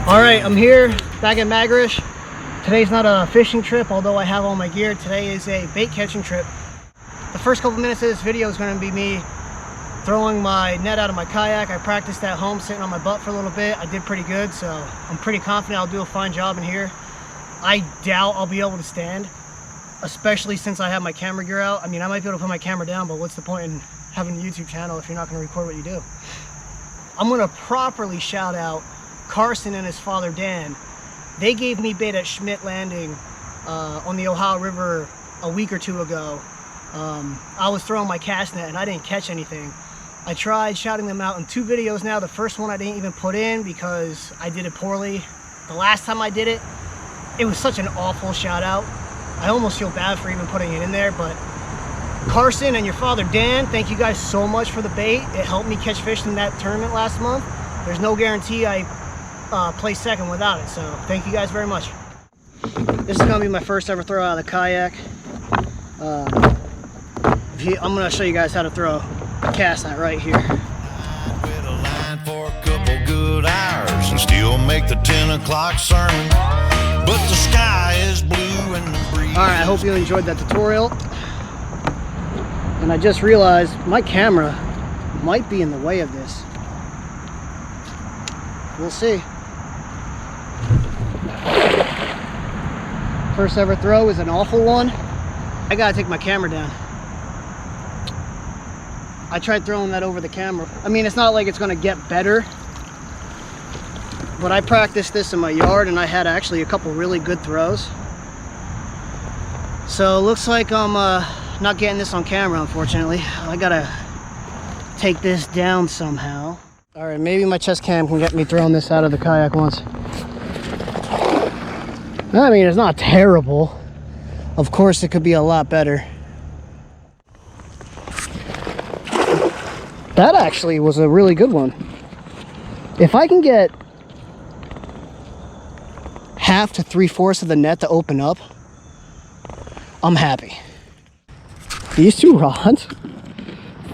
Alright, I'm here back at Magrish. Today's not a fishing trip, although I have all my gear. Today is a bait catching trip. The first couple minutes of this video is going to be me throwing my net out of my kayak. I practiced at home sitting on my butt for a little bit. I did pretty good, so I'm pretty confident I'll do a fine job in here. I doubt I'll be able to stand, especially since I have my camera gear out. I mean, I might be able to put my camera down, but what's the point in having a YouTube channel if you're not going to record what you do? I'm going to properly shout out Carson and his father Dan. They gave me bait at Schmidt Landing on the Ohio River a week or two ago. I was throwing my cast net and I didn't catch anything. I tried shouting them out in 2 videos now. The first one I didn't even put in because I did it poorly. The last time I did it, it was such an awful shout out. I almost feel bad for even putting it in there, but Carson and your father Dan, thank you guys so much for the bait. It helped me catch fish in that tournament last month. There's no guarantee I place second without it, so thank you guys very much. This is gonna be my first ever throw out of the kayak. I'm gonna show you guys how to throw a cast net right here. With a line for a couple good hours and still make the 10 o'clock sermon, but the sky is blue and the breeze. All right, I hope you enjoyed that tutorial. And I just realized my camera might be in the way of this. We'll see. First ever throw is an awful one. I gotta take my camera down. I tried throwing that over the camera. I mean, it's not like it's gonna get better, but I practiced this in my yard and I had actually a couple really good throws. So it looks like I'm not getting this on camera, unfortunately. I gotta take this down somehow. All right, maybe my chest cam can get me throwing this out of the kayak once. I mean, it's not terrible. Of course, it could be a lot better. That actually was a really good one. If I can get half to 3/4 of the net to open up, I'm happy. These 2 rods,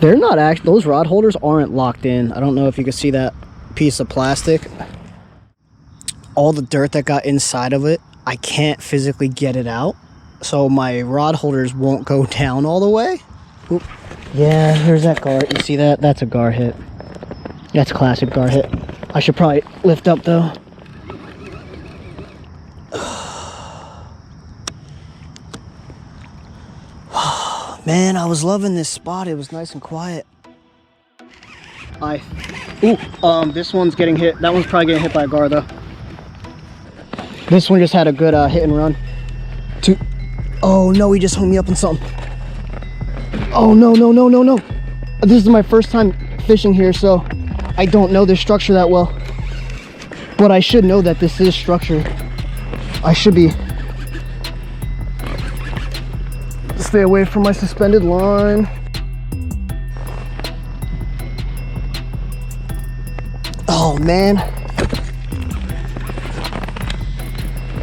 they're not actually, those rod holders aren't locked in. I don't know if you can see that piece of plastic. All the dirt that got inside of it, I can't physically get it out. So my rod holders won't go down all the way. Oop. Yeah, there's that gar. You see that? That's a gar hit. That's a classic gar hit. I should probably lift up though. Man, I was loving this spot. It was nice and quiet. This one's getting hit. That one's probably getting hit by a gar though. This one just had a good hit and run. Oh no, he just hung me up on something. Oh no. This is my first time fishing here, so I don't know this structure that well. But I should know that this is structure. I should be. Stay away from my suspended line. Oh man.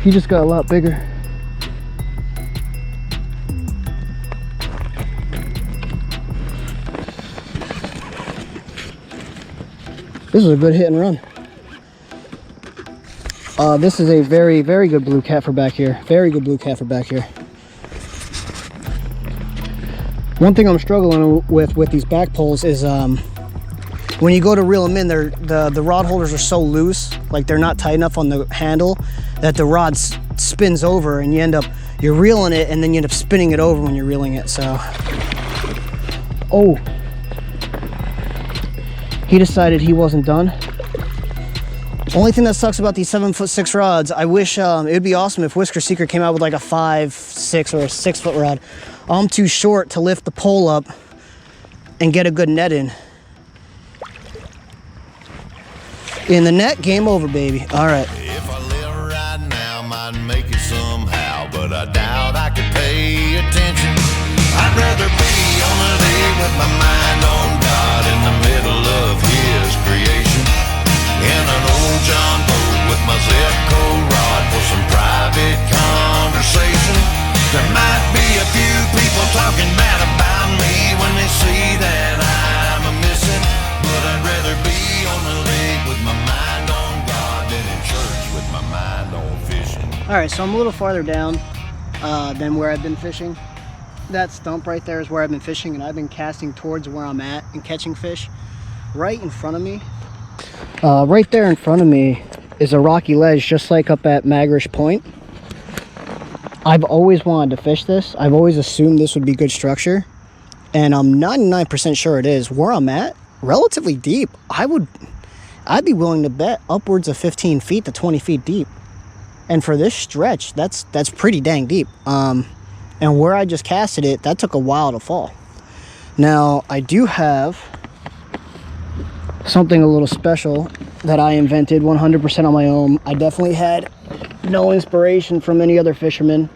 He just got a lot bigger. This is a good hit and run. This is a very, very good blue cat for back here. Very good blue cat for back here. One thing I'm struggling with these back poles is when you go to reel them in, the rod holders are so loose, like they're not tight enough on the handle, that the rod spins over and you're reeling it and then you end up spinning it over when you're reeling it. So, oh, he decided he wasn't done. Only thing that sucks about these 7'6" rods, I wish it would be awesome if Whisker Seeker came out with like a 5'6" or a 6-foot rod. I'm too short to lift the pole up and get a good net in. In the net, game over, baby. All right. If I live right now, might make it somehow, but I doubt I could pay attention. I'd rather be on a lake with my mind on God in the middle of His creation, in an old John boat with my Zipco rod for some private conversation. There might be a few people talking bad about me when they see that I'm a missing, but I'd rather be on the lake with my mind on God than in church Alright, so I'm a little farther down than where I've been fishing. That stump right there is where I've been fishing, and I've been casting towards where I'm at and catching fish. Right in front of me, right there in front of me is a rocky ledge, just like up at Magrish Point. I've always wanted to fish this. I've always assumed this would be good structure, and I'm 99% sure it is. Where I'm at, relatively deep. I'd be willing to bet upwards of 15 feet to 20 feet deep. And for this stretch, that's pretty dang deep. And where I just casted it, that took a while to fall. Now, I do have something a little special that I invented 100% on my own. I definitely had no inspiration from any other fisherman.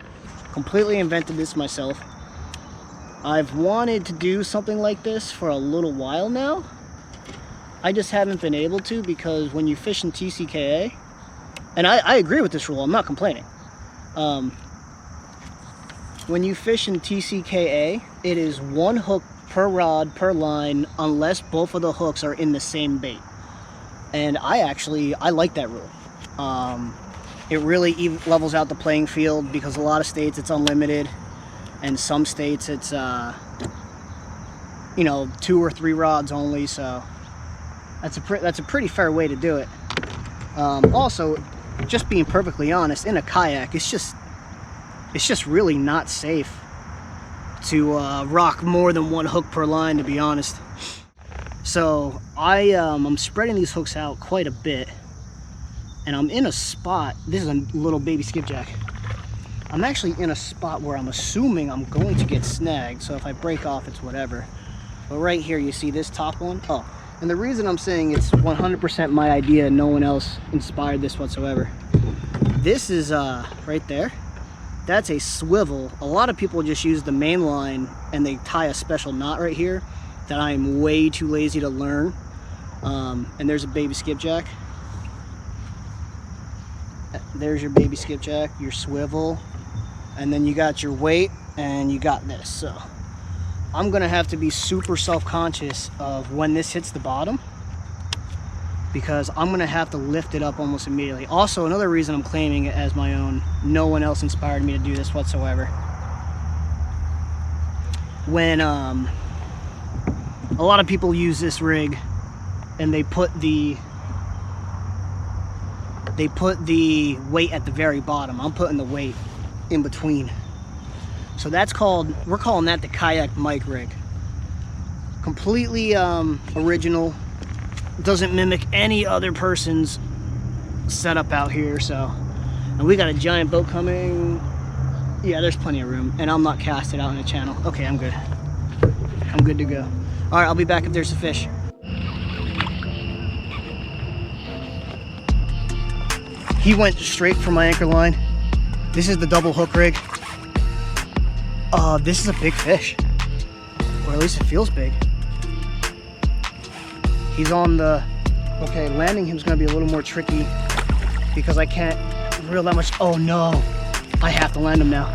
Completely invented this myself. I've wanted to do something like this for a little while now. I just haven't been able to, because when you fish in TCKA, and I agree with this rule, I'm not complaining. When you fish in TCKA, it is one hook per rod, per line, unless both of the hooks are in the same bait. And I like that rule. It really levels out the playing field, because a lot of states it's unlimited, and some states it's, you know, 2 or 3 rods only, so that's a pretty fair way to do it. Also, just being perfectly honest, in a kayak, it's just really not safe to rock more than 1 hook per line, to be honest. So I'm spreading these hooks out quite a bit, and I'm in a spot. This is a little baby skipjack. I'm actually in a spot where I'm assuming I'm going to get snagged, so if I break off, it's whatever. But right here, you see this top one? Oh, and the reason I'm saying it's 100% my idea, no one else inspired this whatsoever. This is right there. That's a swivel. A lot of people just use the main line and they tie a special knot right here that I'm way too lazy to learn. And there's a baby skipjack. There's your baby skipjack, your swivel, and then you got your weight, and you got this. So I'm gonna have to be super self-conscious of when this hits the bottom, because I'm gonna have to lift it up almost immediately. Also, another reason I'm claiming it as my own, no one else inspired me to do this whatsoever. When a lot of people use this rig and they put the weight at the very bottom. I'm putting the weight in between. So that's called, we're calling that the Kayak mic rig. Completely original. Doesn't mimic any other person's setup out here. So, and we got a giant boat coming. Yeah, there's plenty of room, and I'm not casted out in the channel. Okay, I'm good. I'm good to go. All right, I'll be back if there's a fish. He went straight for my anchor line. This is the double hook rig. This is a big fish, or at least it feels big. He's on the, okay, landing him's gonna be a little more tricky because I can't reel that much. Oh no, I have to land him now.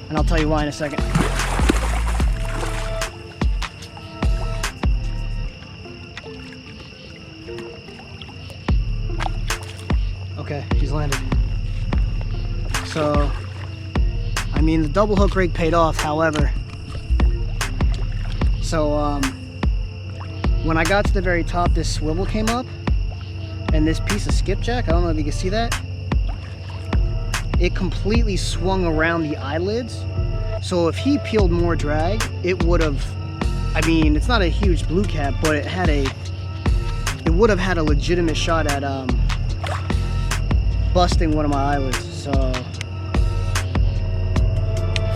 And I'll tell you why in a second. Okay, he's landed. So, I mean, the double hook rig paid off, however. So, when I got to the very top, this swivel came up, and this piece of skipjack, I don't know if you can see that, it completely swung around the eyelids. So if he peeled more drag, it would have, I mean, it's not a huge blue cap, but it would have had a legitimate shot at busting one of my eyelids. So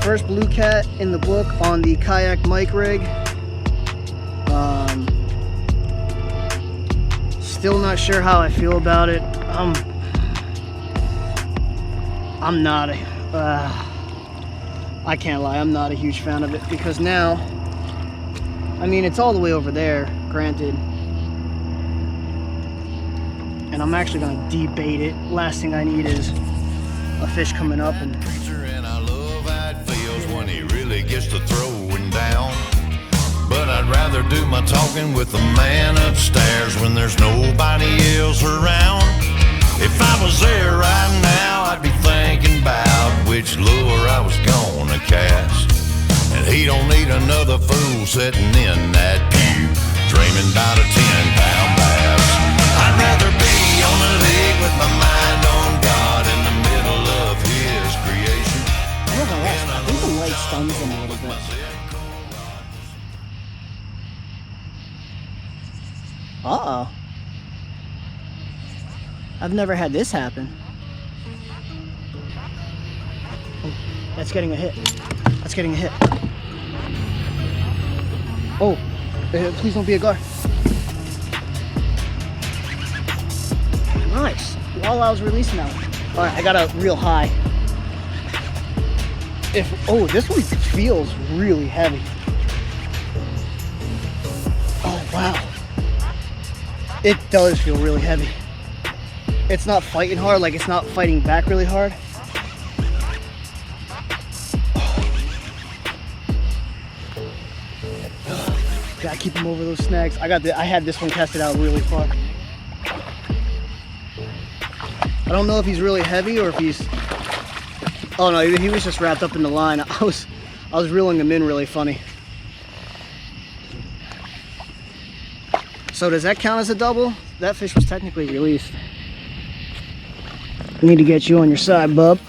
first blue cat in the book on the Kayak mic rig. Still not sure how I feel about it. I'm not a, I can't lie, I'm not a huge fan of it, because now, I mean, it's all the way over there, granted, and I'm actually gonna debait it. Last thing I need is a fish coming up and I love how it feels when he really gets to throwing down. But I'd rather do my talking with the man upstairs when there's nobody else around. If I was there right now, I'd be thinking sitting in that pew, dreaming about a 10-pound bass. I'd rather be on a lake with my mind on God in the middle of His creation. I'm not gonna lie, I think the light stuns them a little bit. Uh-oh. I've never had this happen. Oh, that's getting a hit. That's getting a hit. Oh, please don't be a gar. Nice. While I was releasing that one. All right, I got a real high. Oh, this one feels really heavy. Oh, wow. It does feel really heavy. It's not fighting hard, like it's not fighting back really hard. Gotta keep him over those snags. I had this one tested out really far. I don't know if he's really heavy or if he's... Oh no, he was just wrapped up in the line. I was reeling him in really funny. So does that count as a double? That fish was technically released. I need to get you on your side, bub.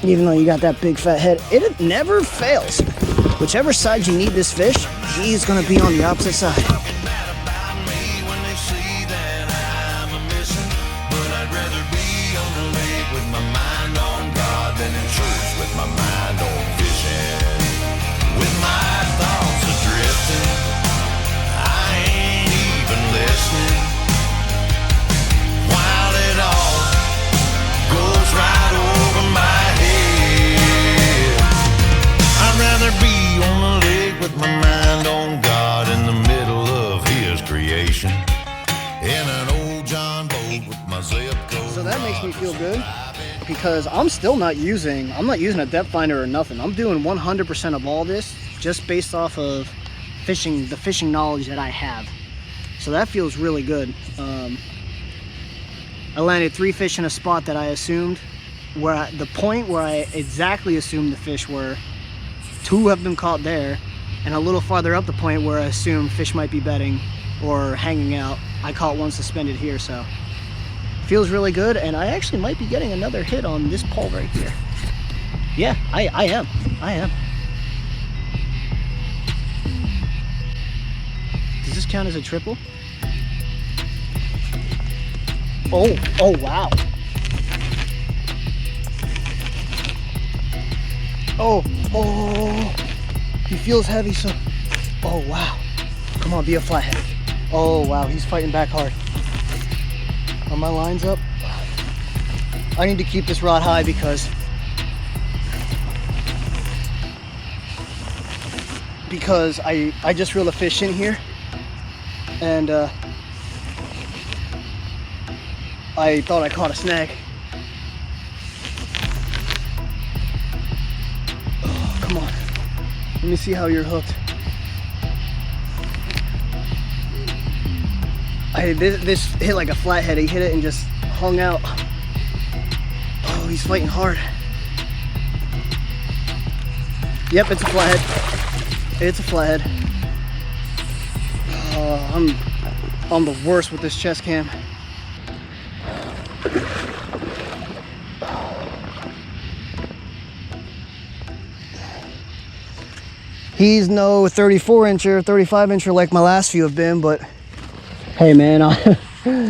Even though you got that big fat head, it never fails. Whichever side you need this fish, he's gonna be on the opposite side. So that makes me feel good because I'm not using a depth finder or nothing. I'm doing 100% of all this just based off of the fishing knowledge that I have. So that feels really good. I landed 3 fish in a spot that I assumed the point where I exactly assumed the fish were. 2 have been caught there, and a little farther up the point where I assumed fish might be bedding or hanging out, I caught one suspended here. So feels really good, and I actually might be getting another hit on this pole right here. Yeah, I am. Does this count as a triple? Oh wow. Oh, he feels heavy, so, oh wow. Come on, be a flathead. Oh wow, he's fighting back hard. Are my lines up? I need to keep this rod high because I just reeled a fish in here, and I thought I caught a snag. Oh, come on. Let me see how you're hooked. This hit like a flathead. He hit it and just hung out. Oh, he's fighting hard. Yep, it's a flathead. It's a flathead. Oh, I'm the worst with this chest cam. He's no 34-incher, 35-incher like my last few have been, but hey man,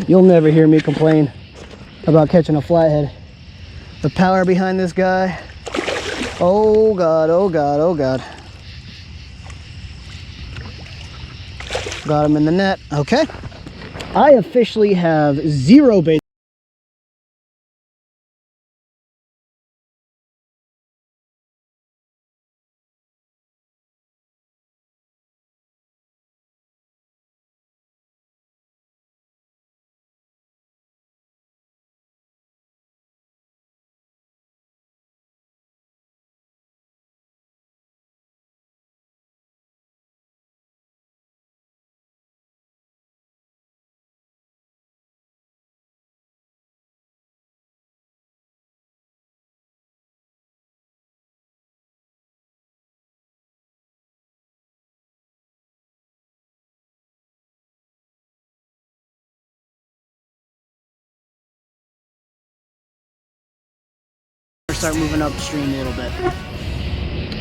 you'll never hear me complain about catching a flathead. The power behind this guy, oh God, oh God, oh God. Got him in the net, okay. I officially have 0 bait. start moving upstream a little bit.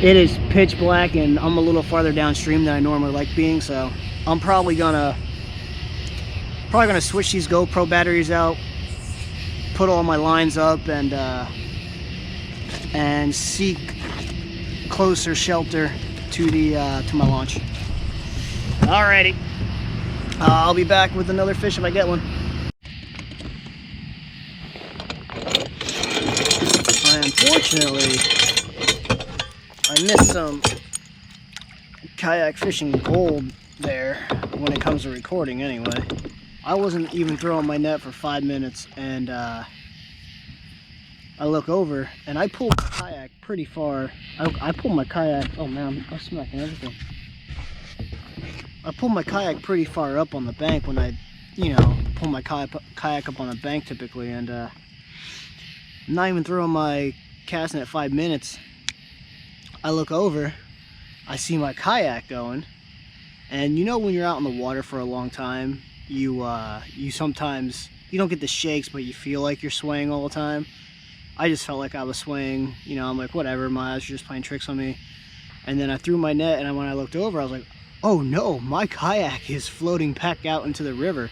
It is pitch black and I'm a little farther downstream than I normally like being, so I'm probably gonna switch these GoPro batteries out, put all my lines up, and seek closer shelter to the to my launch. Alrighty, I'll be back with another fish if I get one. Unfortunately, I missed some kayak fishing gold there when it comes to recording anyway. I wasn't even throwing my net for 5 minutes, and I look over and I pulled my kayak pretty far. I pulled my kayak, oh man, I'm smacking everything. I pulled my kayak pretty far up on the bank when I, pull my kayak up on the bank typically, and I'm not even throwing my cast net at 5 minutes. I look over, I see my kayak going, and when you're out in the water for a long time, you sometimes, you don't get the shakes, but you feel like you're swaying all the time. I just felt like I was swaying, I'm like, whatever, my eyes are just playing tricks on me. And then I threw my net, and when I looked over, I was like, oh no, my kayak is floating back out into the river.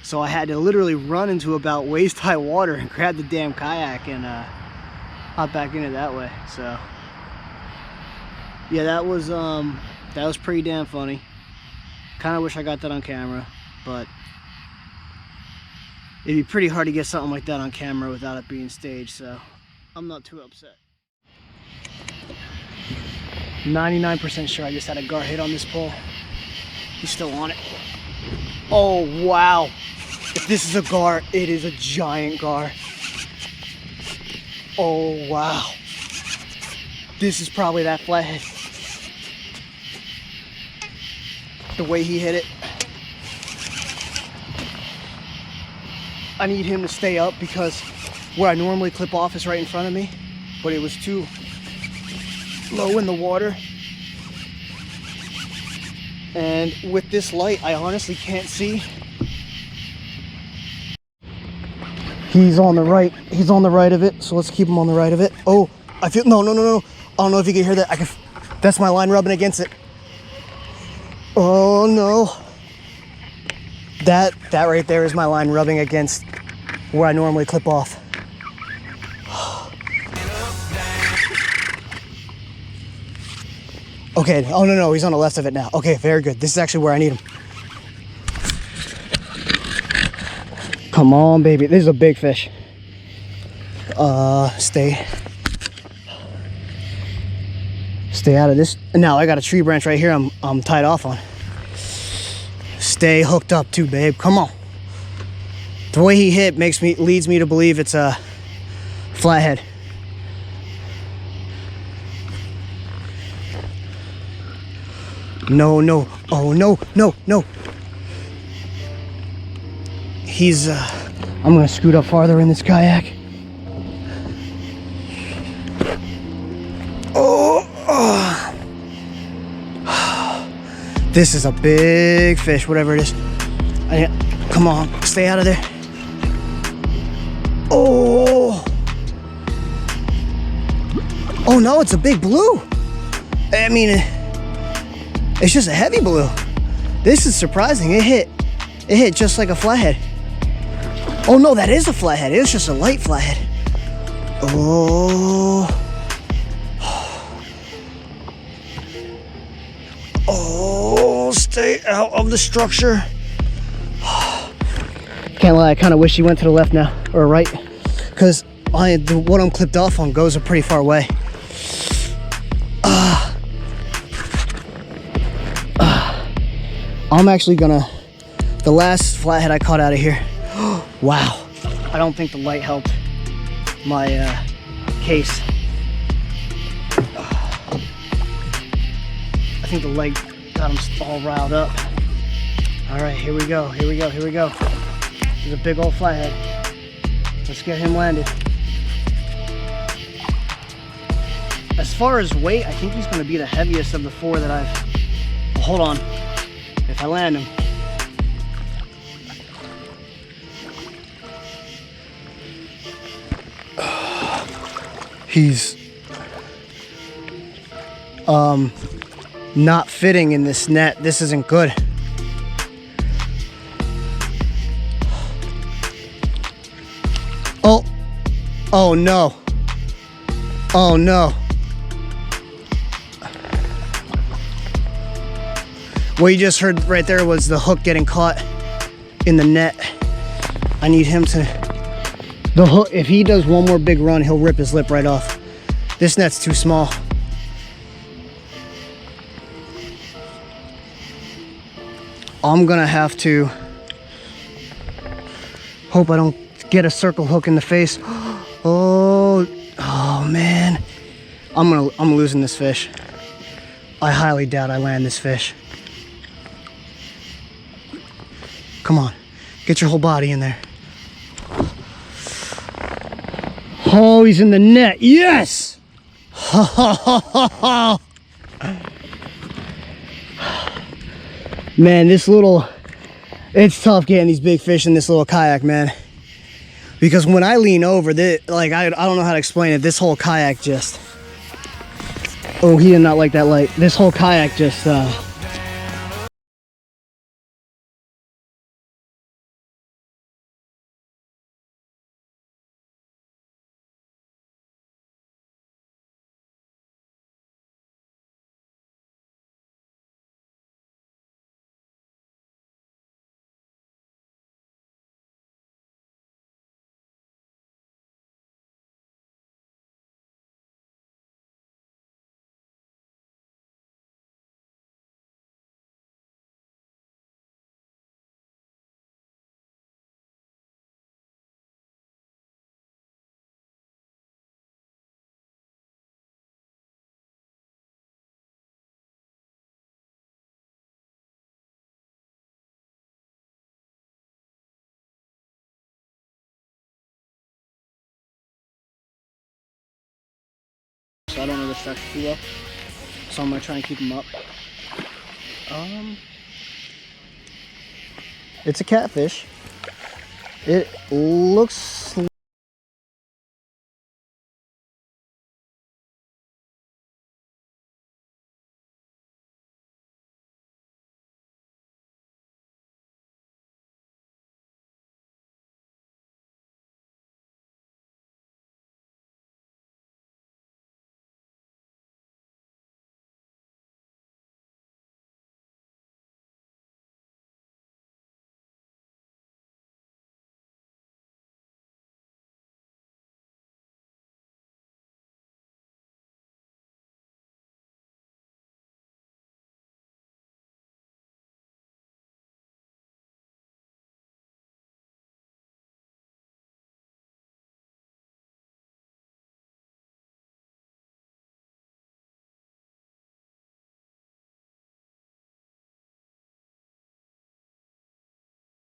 So I had to literally run into about waist-high water and grab the damn kayak and hop back in it that way. So yeah, that was pretty damn funny. Kind of wish I got that on camera, but it'd be pretty hard to get something like that on camera without it being staged, so I'm not too upset. 99% sure I just had a gar hit on this pole. He's still on it. Oh wow, if this is a gar, it is a giant gar. Oh wow, this is probably that flathead. The way he hit it, I need him to stay up because where I normally clip off is right in front of me, but it was too low in the water. And with this light, I honestly can't see. He's on the right. He's on the right of it, so let's keep him on the right of it. Oh, I feel, no. I don't know if you can hear that. That's my line rubbing against it. Oh no. That right there is my line rubbing against where I normally clip off. Okay, oh no, he's on the left of it now. Okay, very good. This is actually where I need him. Come on, baby. This is a big fish. Stay out of this. Now I got a tree branch right here I'm tied off on. Stay hooked up too, babe. Come on. The way he hit leads me to believe it's a flathead. No. Oh, no. He's, I'm gonna scoot up farther in this kayak. Oh. This is a big fish, whatever it is. Come on, stay out of there. Oh. Oh no, it's a big blue. I mean, it's just a heavy blue. This is surprising. It hit just like a flathead. Oh no, that is a flathead. It was just a light flathead. Oh. Oh, stay out of the structure. Can't lie, I kind of wish he went to the left now, or right, because what I'm clipped off on goes a pretty far away. I'm actually gonna, the last flathead I caught out of here, wow, I don't think the light helped my case. I think the light got him all riled up. All right, here we go. There's a big old flathead. Let's get him landed. As far as weight, I think he's gonna be the heaviest of the four that I've, hold on. If I land him. He's not fitting in this net. This isn't good. Oh, oh no. Oh no. What you just heard right there was the hook getting caught in the net. I need him to, the hook, if he does one more big run, he'll rip his lip right off. This net's too small. I'm gonna have to hope I don't get a circle hook in the face. Oh, oh man. I'm losing this fish. I highly doubt I land this fish. Come on, get your whole body in there. Oh, he's in the net. Yes! Man, it's tough getting these big fish in this little kayak, man. Because when I lean over, like I don't know how to explain it. This whole kayak just, oh, he did not like that light. This whole kayak just, so I don't know the structure too well. So I'm gonna try and keep him up. It's a catfish. It looks